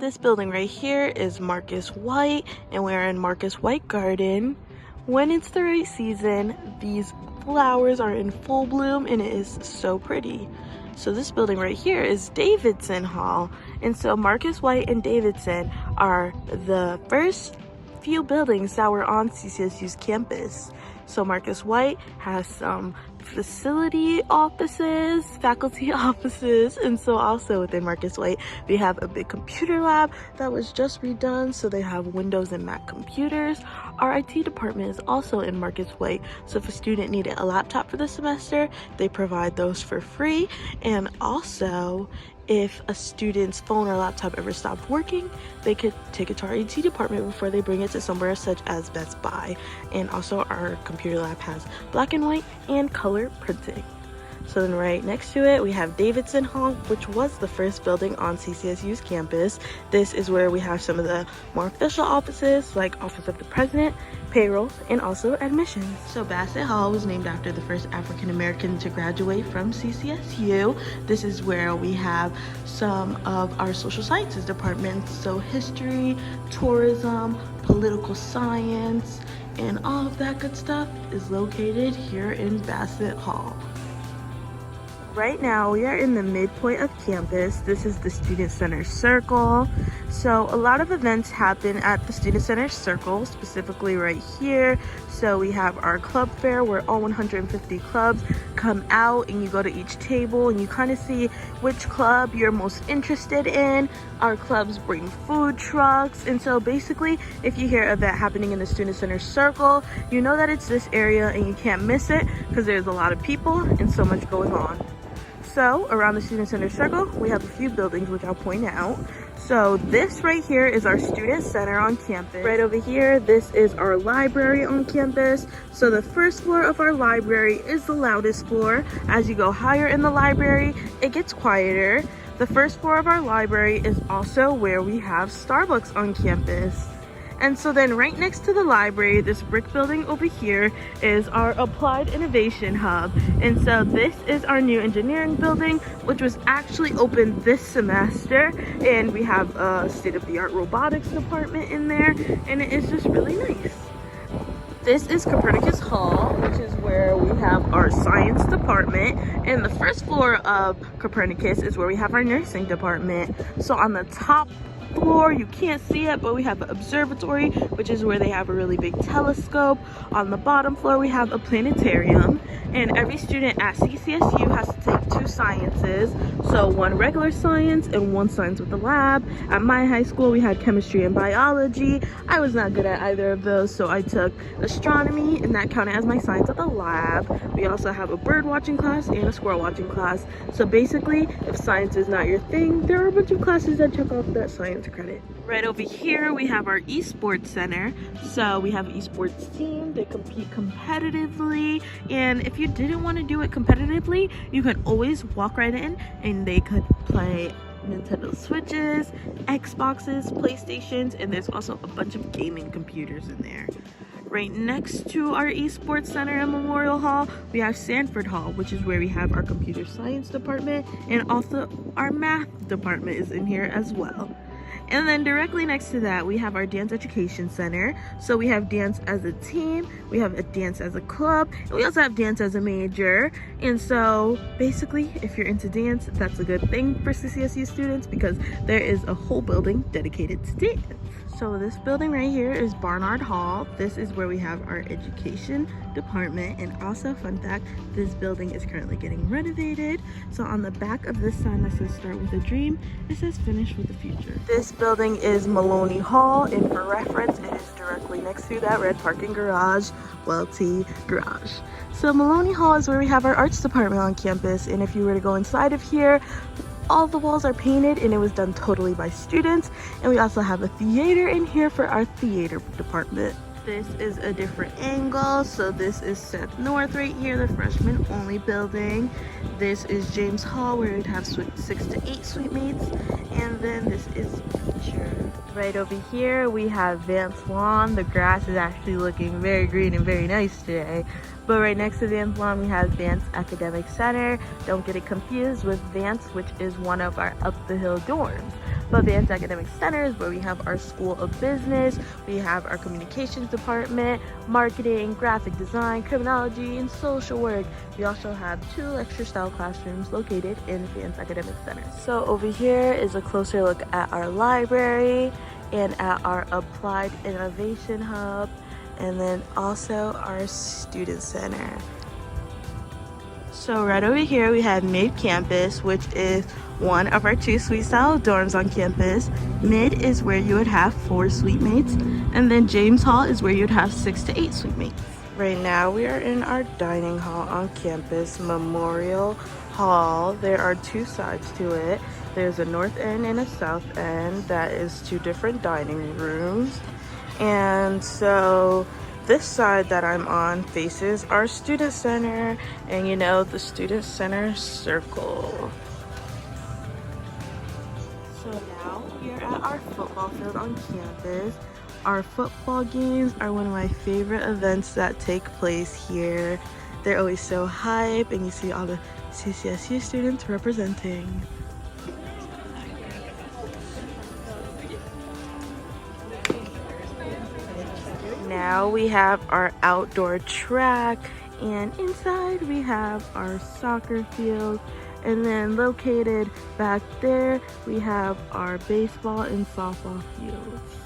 This building right here is Marcus White, and we're in Marcus White Garden. When it's the right season, these flowers are in full bloom and it is so pretty. So this building right here is Davidson Hall, and so Marcus White and Davidson are the first few buildings that were on CCSU's campus. So Marcus White has some facility offices, faculty offices, and so also within Marcus White we have a big computer lab that was just redone, so they have Windows and Mac computers. Our IT department is also in Marcus White, so if a student needed a laptop for the semester, they provide those for free. And also, if a student's phone or laptop ever stopped working, they could take it to our IT department before they bring it to somewhere such as Best Buy. And also our computer lab has black and white and color printing. So then right next to it, we have Davidson Hall, which was the first building on CCSU's campus. This is where we have some of the more official offices, like Office of the President, payroll, and also admissions. So Bassett Hall was named after the first African American to graduate from CCSU. This is where we have some of our social sciences departments, so history, tourism, political science, and all of that good stuff is located here in Bassett Hall. Right now, we are in the midpoint of campus. This is the Student Center Circle. So a lot of events happen at the Student Center Circle, specifically right here. So we have our club fair where all 150 clubs come out and you go to each table and you kind of see which club you're most interested in. Our clubs bring food trucks. And so basically, if you hear an event happening in the Student Center Circle, you know that it's this area and you can't miss it because there's a lot of people and so much going on. So around the Student Center Circle, we have a few buildings which I'll point out. So this right here is our Student Center on campus. Right over here, this is our library on campus. So the first floor of our library is the loudest floor. As you go higher in the library, it gets quieter. The first floor of our library is also where we have Starbucks on campus. And so then right next to the library, this brick building over here is our Applied Innovation Hub. And so this is our new engineering building, which was actually opened this semester. And we have a state-of-the-art robotics department in there, and it is just really nice. This is Copernicus Hall, which is where we have our science department. And the first floor of Copernicus is where we have our nursing department. So on the top floor, you can't see it, but we have an observatory, which is where they have a really big telescope. On the bottom floor, we have a planetarium, and every student at CCSU has to take 2 sciences, so 1 regular science and 1 science with a lab. At my high school, we had chemistry and biology. I was not good at either of those, so I took astronomy, and that counted as my science at the lab. We also have a bird watching class and a squirrel watching class. So basically, if science is not your thing, there are a bunch of classes that check off that science credit. Right over here, we have our esports center. So we have an esports team. They compete competitively, and if you didn't want to do it competitively, you could always walk right in and they could play Nintendo Switches, Xboxes, PlayStations, and there's also a bunch of gaming computers in there. Right next to our esports center and Memorial Hall, we have Sanford Hall, which is where we have our computer science department, and also our math department is in here as well. And then directly next to that, we have our dance education center. So we have dance as a team, we have a dance as a club, and we also have dance as a major. And so basically, if you're into dance, that's a good thing for CCSU students because there is a whole building dedicated to dance. So this building right here is Barnard Hall. This is where we have our education department, and also fun fact, this building is currently getting renovated. So on the back of this sign that says start with a dream, it says finish with the future. This building is Maloney Hall, and for reference, it is directly next to that red parking garage, Welty Garage. So Maloney Hall is where we have our arts department on campus, and if you were to go inside of here, all the walls are painted and it was done totally by students. And we also have a theater in here for our theater department. This is a different angle. So this is Seth North right here, the freshman only building. This is James Hall, where we'd have 6 to 8 suite mates. And then this is Future. Right over here, we have Vance Lawn. The grass is actually looking very green and very nice today. But right next to Vance Lawn, we have Vance Academic Center. Don't get it confused with Vance, which is one of our up the hill dorms. But Advanced Academic Center is where we have our School of Business, we have our Communications Department, Marketing, Graphic Design, Criminology, and Social Work. We also have 2 lecture-style classrooms located in Advanced Academic Center. So over here is a closer look at our library and at our Applied Innovation Hub, and then also our Student Center. So right over here we have Mid Campus, which is one of our 2 suite style dorms on campus. Mid is where you would have 4 suite mates, and then James Hall is where you'd have 6 to 8 suite mates. Right now we are in our dining hall on campus, Memorial Hall. There are 2 sides to it. There's a north end and a south end. That is 2 different dining rooms. And so this side that I'm on faces our Student Center, and you know, the Student Center circle. So now we are at our football field on campus. Our football games are one of my favorite events that take place here. They're always so hype, and you see all the CCSU students representing. Now we have our outdoor track, and inside we have our soccer field, and then located back there we have our baseball and softball fields.